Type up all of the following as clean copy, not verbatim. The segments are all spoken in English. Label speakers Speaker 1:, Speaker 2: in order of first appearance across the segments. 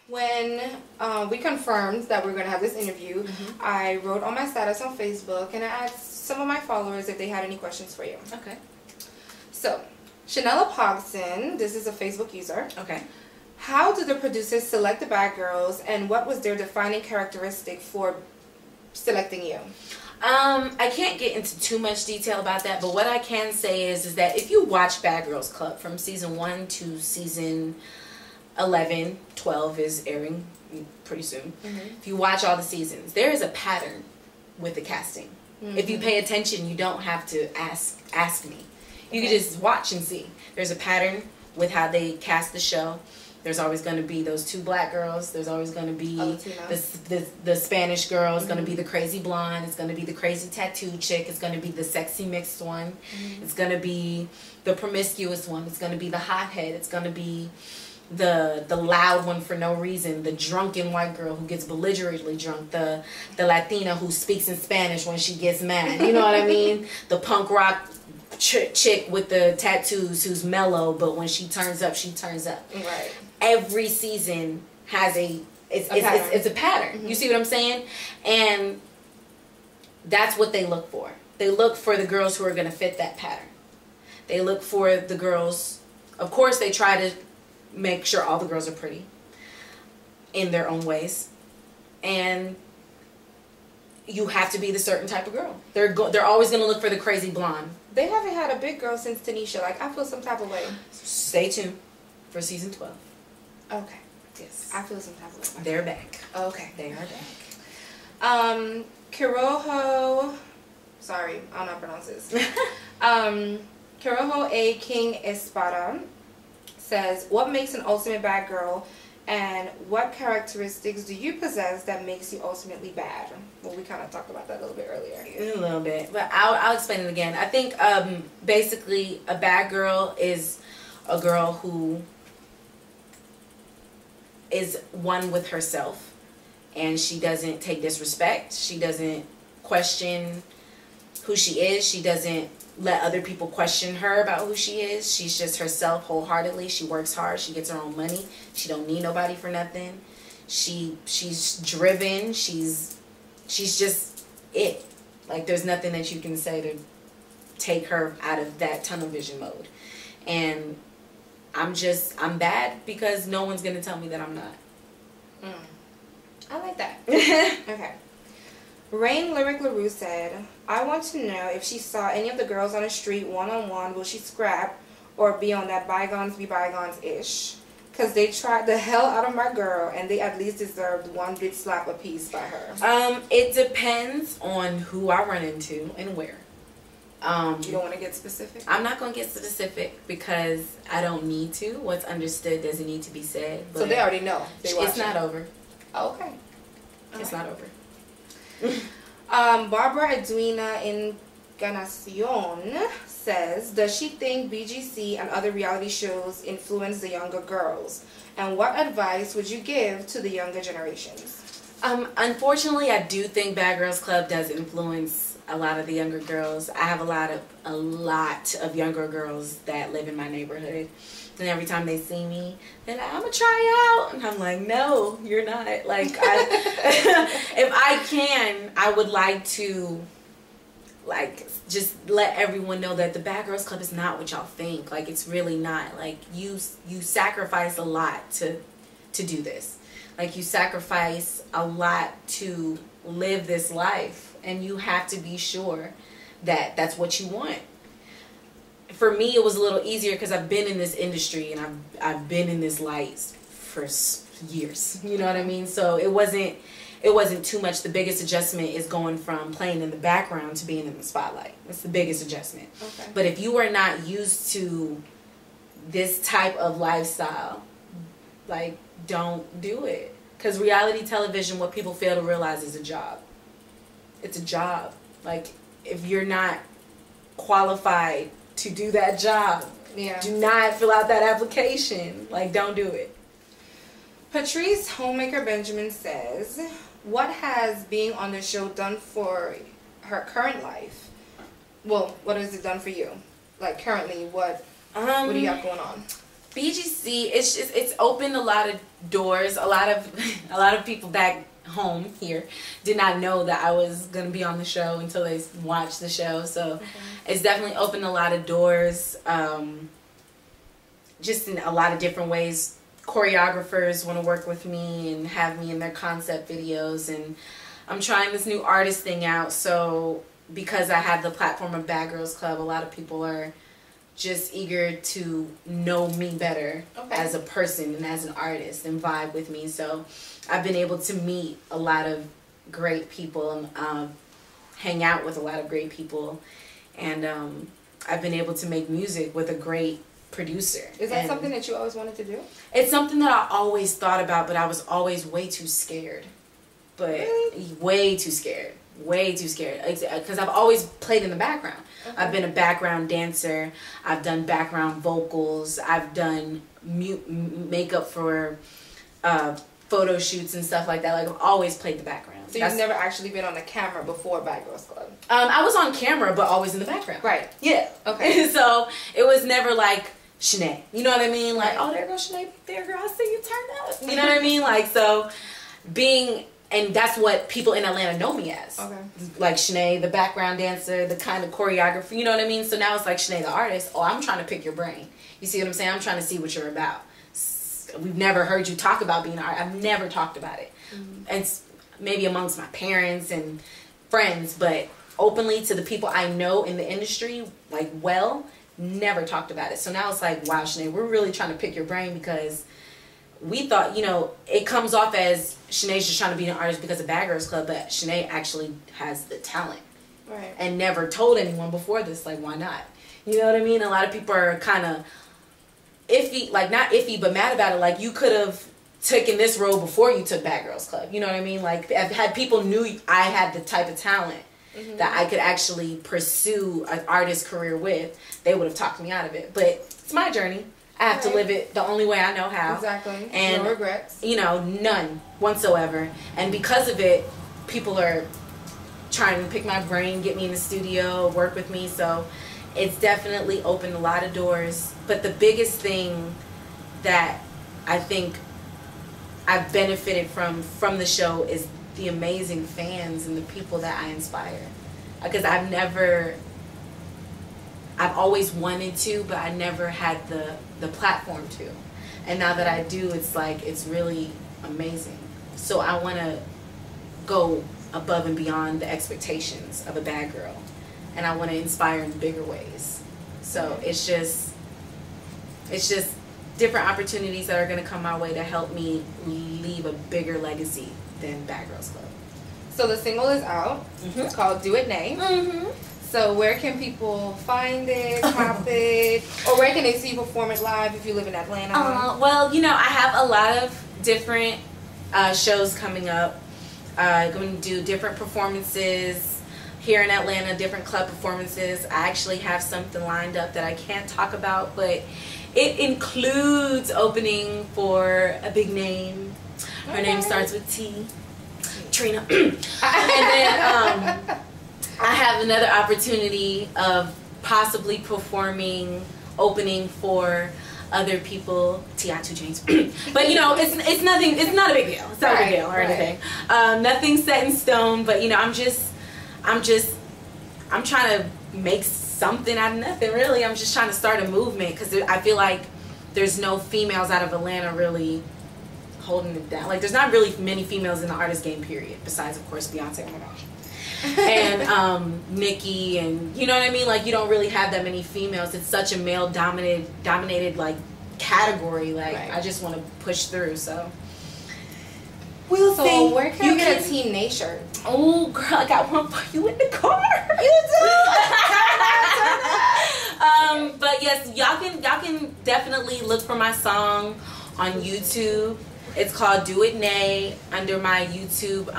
Speaker 1: when we confirmed that we were going to have this interview, I wrote on my status on Facebook and I asked some of my followers if they had any questions for you.
Speaker 2: Okay.
Speaker 1: So, Chanela Pogson, this is a Facebook user.
Speaker 2: Okay.
Speaker 1: How do the producers select the bad girls, and what was their defining characteristic for selecting you?
Speaker 2: I can't get into too much detail about that, but what I can say is that if you watch Bad Girls Club from season 1 to season 11, 12 is airing pretty soon. If you watch all the seasons, there is a pattern with the casting. If you pay attention, you don't have to ask me. You can just watch and see. There's a pattern with how they cast the show. There's always going to be those 2 black girls. There's always going to be the Spanish girl. It's going to be the crazy blonde. It's going to be the crazy tattooed chick. It's going to be the sexy mixed one. It's going to be the promiscuous one. It's going to be the hothead. It's going to be the loud one for no reason. The drunken white girl who gets belligerently drunk. The Latina who speaks in Spanish when she gets mad. You know what I mean? The punk rock chick with the tattoos who's mellow, but when she turns up, she turns up.
Speaker 1: Right.
Speaker 2: Every season has it's a pattern. You see what I'm saying? And that's what they look for. They look for the girls who are going to fit that pattern. They look for the girls. Of course, they try to make sure all the girls are pretty in their own ways, and you have to be the certain type of girl. They're always going to look for the crazy blonde.
Speaker 1: They haven't had a big girl since Tanisha. Like, I feel some type of way. Stay
Speaker 2: tuned for season 12.
Speaker 1: Okay.
Speaker 2: Yes.
Speaker 1: I feel some type of way.
Speaker 2: They're back.
Speaker 1: Okay.
Speaker 2: They are back.
Speaker 1: Kiroho, sorry, I don't know how to pronounce this. Kiroho A. King Espada says, what makes an ultimate bad girl, and what characteristics do you possess that makes you ultimately bad? Well, we kind of talked about that a little bit earlier.
Speaker 2: A little bit, but I'll explain it again. I think basically a bad girl is a girl who is one with herself, and she doesn't take disrespect. She doesn't question who she is. She doesn't let other people question her about who she is. She's just herself wholeheartedly. She works hard. She gets her own money. She don't need nobody for nothing. She's driven. She's just it. Like, there's nothing that you can say to take her out of that tunnel vision mode. And I'm bad because no one's gonna tell me that I'm not.
Speaker 1: I like that. Okay. Rain Lyric LaRue said, I want to know if she saw any of the girls on the street one-on-one, will she scrap or be on that bygones be bygones-ish? Because they tried the hell out of my girl, and they at least deserved one big slap apiece by her.
Speaker 2: It depends on who I run into and where.
Speaker 1: You don't want to get specific?
Speaker 2: I'm not going to get specific because I don't need to. What's understood doesn't need to be said. But
Speaker 1: so they already know.
Speaker 2: It's not over.
Speaker 1: Oh, okay.
Speaker 2: It's not over.
Speaker 1: Barbara Edwina Encarnacion says, does she think BGC and other reality shows influence the younger girls? And what advice would you give to the younger generations?
Speaker 2: Unfortunately, I do think Bad Girls Club does influence a lot of the younger girls. I have a lot of younger girls that live in my neighborhood. And every time they see me, they're like, I'm going to try out. And I'm like, no, you're not. Like, if I can, I would like to, like, just let everyone know that the Bad Girls Club is not what y'all think. Like, it's really not. Like, you sacrifice a lot to do this. Like, you sacrifice a lot to live this life. And you have to be sure that that's what you want. For me, it was a little easier because I've been in this industry and I've been in this light for years. You know what I mean? So it wasn't too much. The biggest adjustment is going from playing in the background to being in the spotlight. That's the biggest adjustment.
Speaker 1: Okay.
Speaker 2: But if you are not used to this type of lifestyle, like, don't do it. Because reality television, what people fail to realize, is a job. It's a job. Like, if you're not qualified to do that job, do not fill out that application. Like, don't do it.
Speaker 1: Patrice Homemaker Benjamin says, what has being on the show done for her current life? Well, what has it done for you? Like, currently, what do you have going on?
Speaker 2: BGC, it's opened a lot of doors. A lot of people back home here did not know that I was gonna be on the show until they watched the show. So it's definitely opened a lot of doors, just in a lot of different ways. Choreographers want to work with me and have me in their concept videos, and I'm trying this new artist thing out. So because I have the platform of Bad Girls Club, a lot of people are just eager to know me better as a person and as an artist and vibe with me. So I've been able to meet a lot of great people and hang out with a lot of great people, and I've been able to make music with a great producer.
Speaker 1: Is that something that you always wanted to do?
Speaker 2: It's something that I always thought about, but I was always way too scared. Way too scared, because I've always played in the background. I've been a background dancer. I've done background vocals. I've done makeup for photo shoots and stuff like that. Like, I've always played the background.
Speaker 1: So you've never actually been on the camera before Bad Girls Club?
Speaker 2: I was on camera, but always in the background.
Speaker 1: Right.
Speaker 2: Yeah. Okay. So it was never like Shanae. You know what I mean? Like, oh, there goes Shanae. There, girl. I see you turned up. You know what I mean? Like, so and that's what people in Atlanta know me as. Okay. Like Shanae, the background dancer, the kind of choreographer, you know what I mean? So now it's like Shanae, the artist. Oh, I'm trying to pick your brain. You see what I'm saying? I'm trying to see what you're about. We've never heard you talk about being an artist. I've never talked about it. And maybe amongst my parents and friends, but openly to the people I know in the industry, like, never talked about it. So now it's like, wow, Shanae, we're really trying to pick your brain, because we thought, you know, it comes off as Shanae's just trying to be an artist because of Bad Girls Club, but Shanae actually has the talent. Right. And never told anyone before this, like, why not? You know what I mean? A lot of people are kind of iffy, like, not iffy, but mad about it. Like, you could have taken this road before you took Bad Girls Club. You know what I mean? Like, had people knew I had the type of talent that I could actually pursue an artist career with, they would have talked me out of it. But it's my journey. I have to live it the only way I know how.
Speaker 1: Exactly.
Speaker 2: And
Speaker 1: no regrets.
Speaker 2: You know, none whatsoever. And because of it, people are trying to pick my brain, get me in the studio, work with me. So it's definitely opened a lot of doors. But the biggest thing that I think I've benefited from the show is the amazing fans and the people that I inspire. Because I've always wanted to, but I never had the platform to. And now that I do, it's like, it's really amazing. So I want to go above and beyond the expectations of a bad girl. And I want to inspire in bigger ways. So it's just different opportunities that are going to come my way to help me leave a bigger legacy than Bad Girls Club.
Speaker 1: So the single is out. It's called Do It Nay. So where can people find it, cop it, or where can they see you perform it live if you live in Atlanta?
Speaker 2: Well, you know, I have a lot of different shows coming up. I'm going to do different performances here in Atlanta, different club performances. I actually have something lined up that I can't talk about, but it includes opening for a big name. Her name starts with T. Trina. And then I have another opportunity of possibly performing, opening for other people, T.I. 2 Chains. But you know, it's nothing. It's not a big deal. It's not a big deal or anything. Nothing's set in stone. But you know, I'm trying to make something out of nothing. Really, I'm just trying to start a movement, because I feel like there's no females out of Atlanta really holding it down. Like, there's not really many females in the artist game, period. Besides, of course, Beyonce. Oh my gosh. And Nicki, and you know what I mean? Like, you don't really have that many females. It's such a male dominated like category. Like, I just want to push through. So we'll see.
Speaker 1: So where can you get a Team Nay shirt?
Speaker 2: Oh girl, I got one for you in the car.
Speaker 1: You do.
Speaker 2: But yes, y'all can definitely look for my song on YouTube. It's called Do It Nay, under my YouTube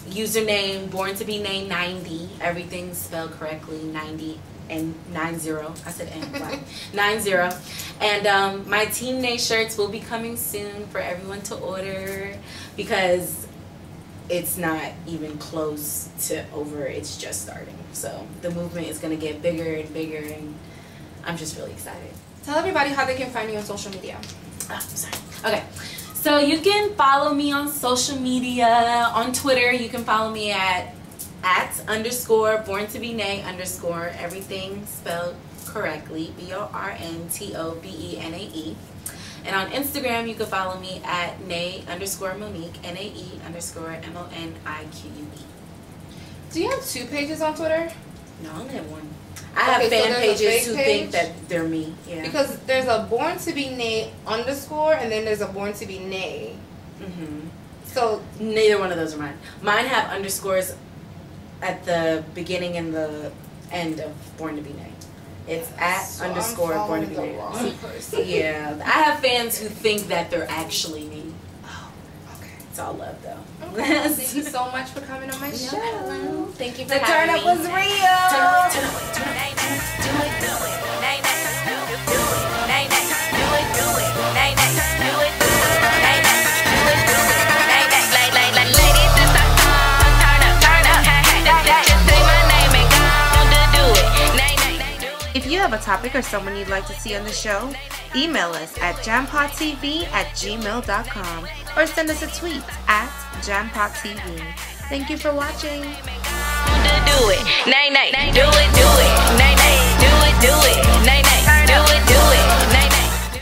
Speaker 2: username, Born to Be Nay 90. Everything's spelled correctly, 90 and 90. I said N, 90. And my Team Nay shirts will be coming soon for everyone to order, because it's not even close to over. It's just starting. So the movement is going to get bigger and bigger, and I'm just really excited.
Speaker 1: Tell everybody how they can find you on social media.
Speaker 2: Oh, sorry. Okay. So you can follow me on social media. On Twitter, you can follow me at _ born to be Nay _ everything spelled correctly, BORNTOBENAE. And on Instagram, you can follow me at Nay _ Monique, NAE _ MONIQUE.
Speaker 1: Do you have 2 pages on Twitter?
Speaker 2: No, I only have 1. I have fan pages who think that they're me. Yeah.
Speaker 1: Because there's a born to be Nay _ and then there's a born to be Nay. So
Speaker 2: neither one of those are mine. Mine have underscores at the beginning and the end of Born to be Nay. It's at
Speaker 1: so
Speaker 2: _ Born to be Nay. Yeah, I have fans who think that they're actually me.
Speaker 1: Oh, okay.
Speaker 2: It's all love though.
Speaker 1: Okay. Thank you so much for coming on my show.
Speaker 2: Hello. Thank you for
Speaker 1: the turn
Speaker 2: having
Speaker 1: up
Speaker 2: me.
Speaker 1: was real. If you have a topic or someone you'd like to see on the show, email us at JamPotTV@gmail.com or send us a tweet at JamPotTV. Thank you for watching.
Speaker 3: Do it, nay, nay, do it,